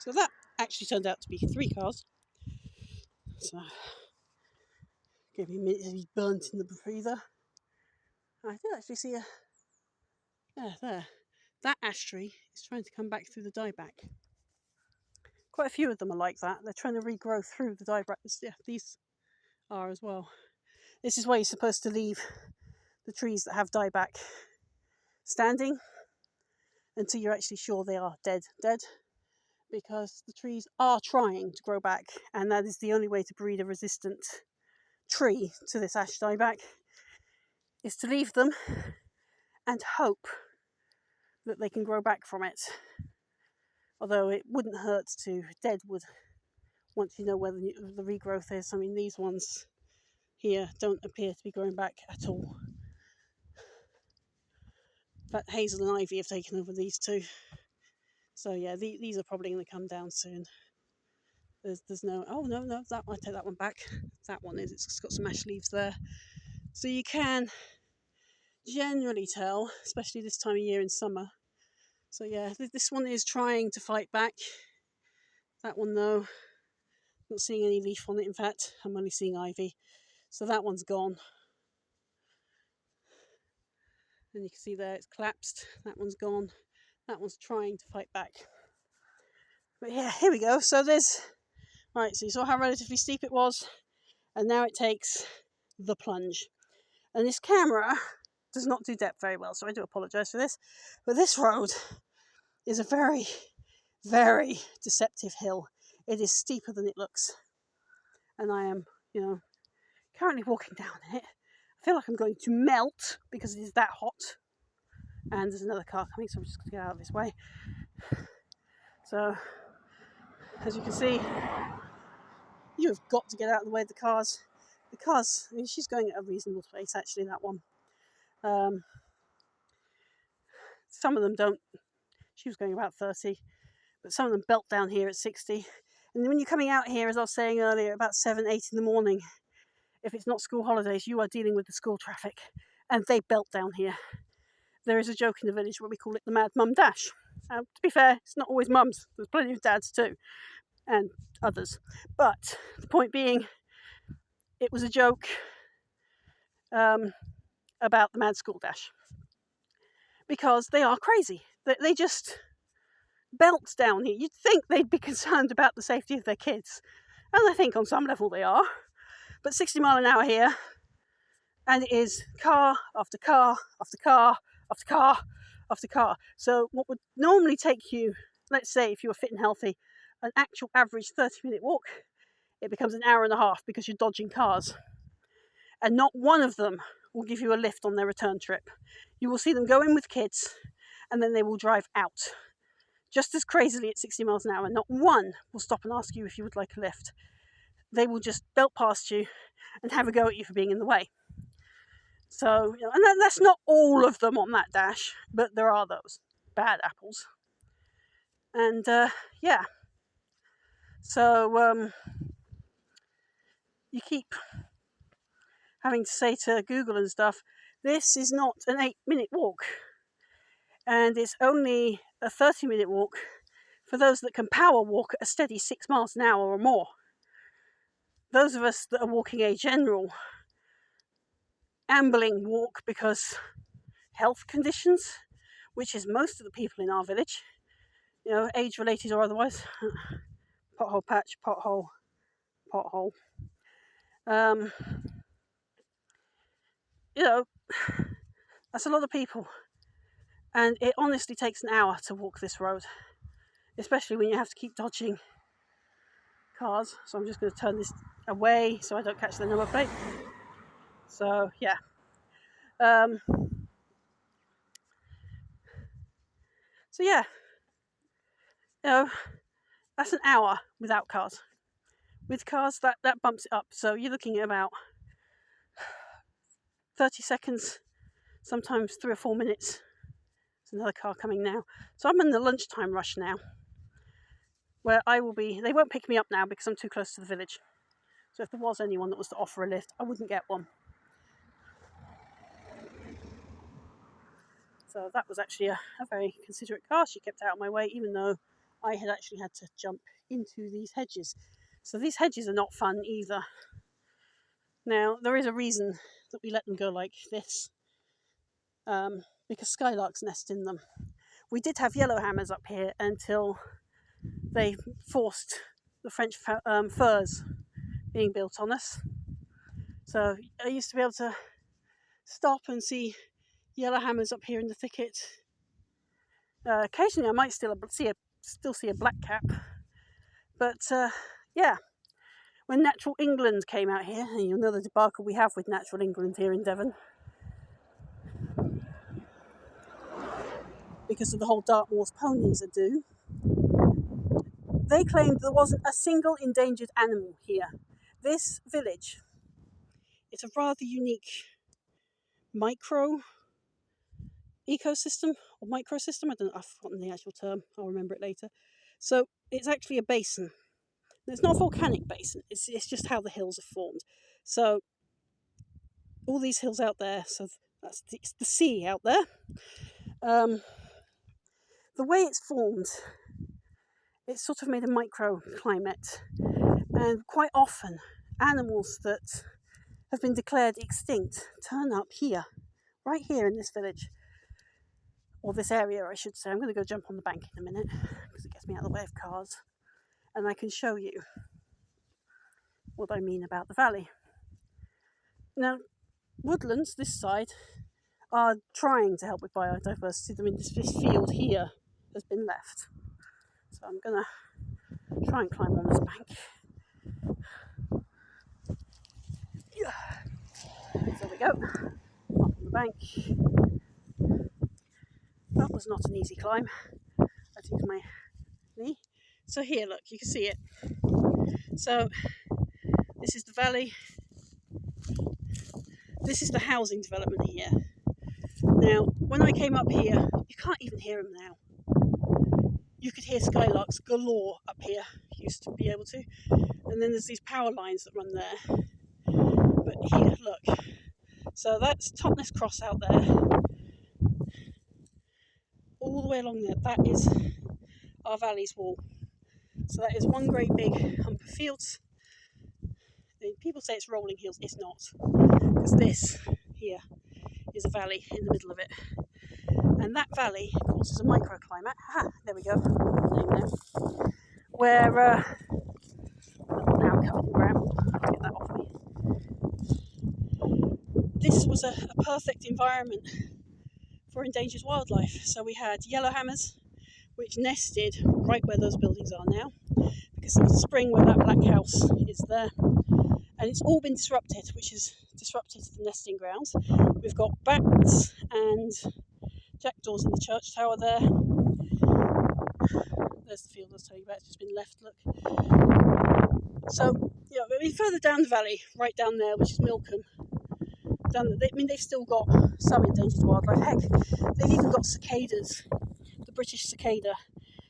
So that actually turned out to be 3 cars. So gave me a minute to be burnt in the breather. I did actually see there. That ash tree is trying to come back through the dieback. Quite a few of them are like that. They're trying to regrow through the dieback. Yeah, these are as well. This is why you're supposed to leave the trees that have dieback standing until you're actually sure they are dead, because the trees are trying to grow back, and that is the only way to breed a resistant tree to this ash dieback, is to leave them and hope that they can grow back from it. Although it wouldn't hurt to deadwood once you know where the regrowth is. I mean, these ones here don't appear to be growing back at all. In fact, hazel and ivy have taken over these two. So yeah, these are probably going to come down soon. There's no, oh no, that, I take that one back. That one is, it's got some ash leaves there. So you can generally tell, especially this time of year in summer. So yeah, this one is trying to fight back. That one though, not seeing any leaf on it. In fact, I'm only seeing ivy. So that one's gone. And you can see there it's collapsed. That one's gone. That one's trying to fight back. But yeah, here we go. So there's, right, so you saw how relatively steep it was, and now it takes the plunge. And this camera does not do depth very well, so I do apologise for this. But this road is a very, very deceptive hill. It is steeper than it looks. And I am, currently walking down it. I feel like I'm going to melt because it is that hot. And there's another car coming, so I'm just going to get out of his way. So, as you can see, you have got to get out of the way of the cars. The cars, I mean, she's going at a reasonable pace, actually, that one. Some of them don't. She was going about 30, but some of them belt down here at 60. And when you're coming out here, as I was saying earlier, about 7, 8 in the morning, if it's not school holidays, you are dealing with the school traffic, and they belt down here. There is a joke in the village where we call it the Mad Mum Dash. To be fair, it's not always mums. There's plenty of dads too, and others. But the point being, it was a joke about the Mad School Dash. Because they are crazy. They just belt down here. You'd think they'd be concerned about the safety of their kids. And I think on some level they are. But 60 mile an hour here, and it is car after car after car after car after car. So what would normally take you, let's say if you were fit and healthy, an actual average 30-minute walk, it becomes an hour and a half because you're dodging cars. And not one of them will give you a lift on their return trip. You will see them go in with kids, and then they will drive out. Just as crazily at 60 miles an hour. Not one will stop and ask you if you would like a lift. They will just belt past you and have a go at you for being in the way. So, and that's not all of them on that dash, but there are those bad apples. And yeah, so you keep having to say to Google and stuff, this is not an 8-minute walk, and it's only a 30-minute walk for those that can power walk at a steady 6 miles an hour or more. Those of us that are walking a general ambling walk because health conditions, which is most of the people in our village, age-related or otherwise, pothole patch, pothole. That's a lot of people. And it honestly takes an hour to walk this road, especially when you have to keep dodging cars. So I'm just going to turn this away so I don't catch the number plate. So, yeah. So, yeah. That's an hour without cars. With cars, that bumps it up. So you're looking at about 30 seconds, sometimes 3 or 4 minutes. There's another car coming now. So I'm in the lunchtime rush now, where I will be. They won't pick me up now because I'm too close to the village. So if there was anyone that was to offer a lift, I wouldn't get one. So that was actually a very considerate car. She kept out of my way, even though I had actually had to jump into these hedges. So these hedges are not fun either. Now, there is a reason that we let them go like this, because skylarks nest in them. We did have yellowhammers up here until they forced the French firs being built on us. So I used to be able to stop and see yellowhammers up here in the thicket. Occasionally I might still see a blackcap, but yeah, when Natural England came out here, and you'll know the debacle we have with Natural England here in Devon, because of the whole Dartmoor's ponies ado, they claimed there wasn't a single endangered animal here. This village, it's a rather unique micro ecosystem or microsystem. I don't know, I've forgotten the actual term. I'll remember it later. So it's actually a basin. It's not a volcanic basin. It's just how the hills are formed. So all these hills out there. So that's the sea out there. The way it's formed, it's sort of made a microclimate, and quite often animals that have been declared extinct turn up here, right here in this village, or this area I should say. I'm going to go jump on the bank in a minute because it gets me out of the way of cars, and I can show you what I mean about the valley. Now, woodlands this side are trying to help with biodiversity. I mean, this field here has been left, so I'm going to try and climb on this bank. There we go, up on the bank. That was not an easy climb. I had to use my knee. So here, look, you can see it. So this is the valley. This is the housing development here. Now, when I came up here, you can't even hear them now. You could hear skylarks galore up here, used to be able to. And then there's these power lines that run there. But here, look. So that's Totnes Cross out there. All the way along there, that is our valley's wall. So that is one great big hump of fields. People say it's rolling hills. It's not, because this here is a valley in the middle of it, and that valley, of course, is a microclimate. There we go. Name there. Where now cutting bramble. Get that off me. This was a perfect environment for endangered wildlife. So we had yellowhammers, which nested right where those buildings are now, because there was a spring where that black house is there. And it's all been disrupted, which has disrupted the nesting grounds. We've got bats and jackdaws in the church tower there. There's the field I was telling you about, it's just been left, look. So, further down the valley, right down there, which is Milcombe, they've still got some endangered wildlife. Heck, they've even got cicadas, the British cicada,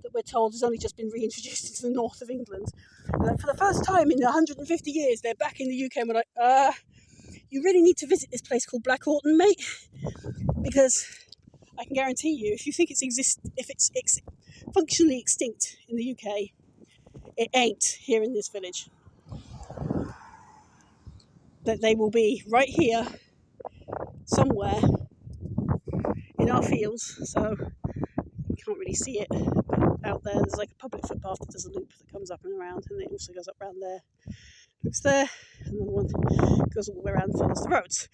that we're told has only just been reintroduced into the north of England. And for the first time in 150 years, they're back in the UK, and we're like, you really need to visit this place called Blackawton, mate, because I can guarantee you, if you think if it's functionally extinct in the UK, it ain't here in this village. That they will be right here, somewhere in our fields. So you can't really see it, but out there's like a public footpath that does a loop that comes up and around, and it also goes up around there, loops there, and another one goes all the way around and follows the roads.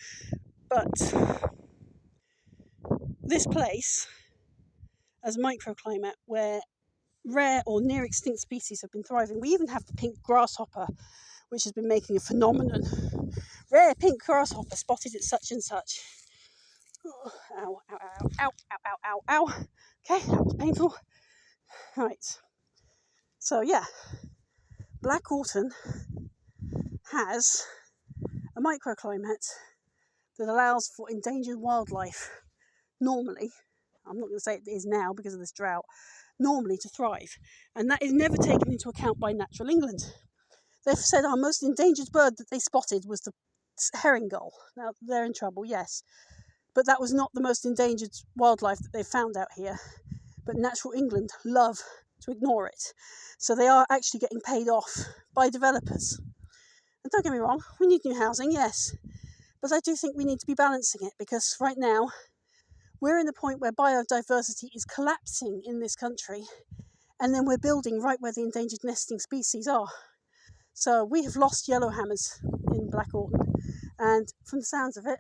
But this place, as a microclimate where rare or near extinct species have been thriving. We even have the pink grasshopper, which has been making a phenomenon. Rare pink grasshopper spotted at such and such. Oh, ow, ow, ow, ow, ow, ow, ow, ow. Okay, that was painful. Right. So yeah, Blackawton has a microclimate that allows for endangered wildlife normally, I'm not going to say it is now because of this drought, normally to thrive. And that is never taken into account by Natural England. They've said our most endangered bird that they spotted was the herring gull. Now, they're in trouble, yes. But that was not the most endangered wildlife that they found out here. But Natural England love to ignore it. So they are actually getting paid off by developers. And don't get me wrong, we need new housing, yes. But I do think we need to be balancing it, because right now we're in the point where biodiversity is collapsing in this country, and then we're building right where the endangered nesting species are. So we have lost yellowhammers in Blackawton, and from the sounds of it,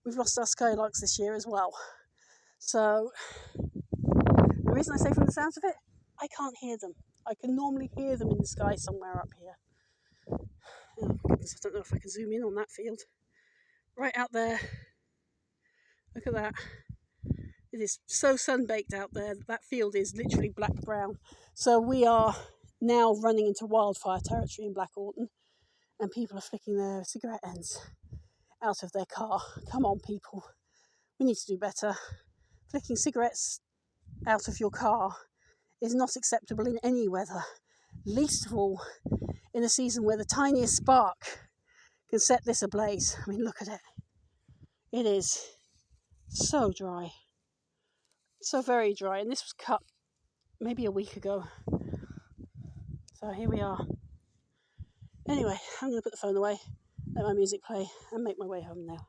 we've lost our skylarks this year as well. So the reason I say from the sounds of it, I can't hear them. I can normally hear them in the sky somewhere up here. Oh my goodness, I don't know if I can zoom in on that field. Right out there. Look at that. It is so sun-baked out there. That field is literally black-brown. So we are now running into wildfire territory in Blackawton, and people are flicking their cigarette ends out of their car. Come on, people. We need to do better. Flicking cigarettes out of your car is not acceptable in any weather, least of all in a season where the tiniest spark can set this ablaze. I mean, look at it. It is so dry. So very dry. And this was cut maybe a week ago. So here we are. Anyway, I'm going to put the phone away, let my music play, and make my way home now.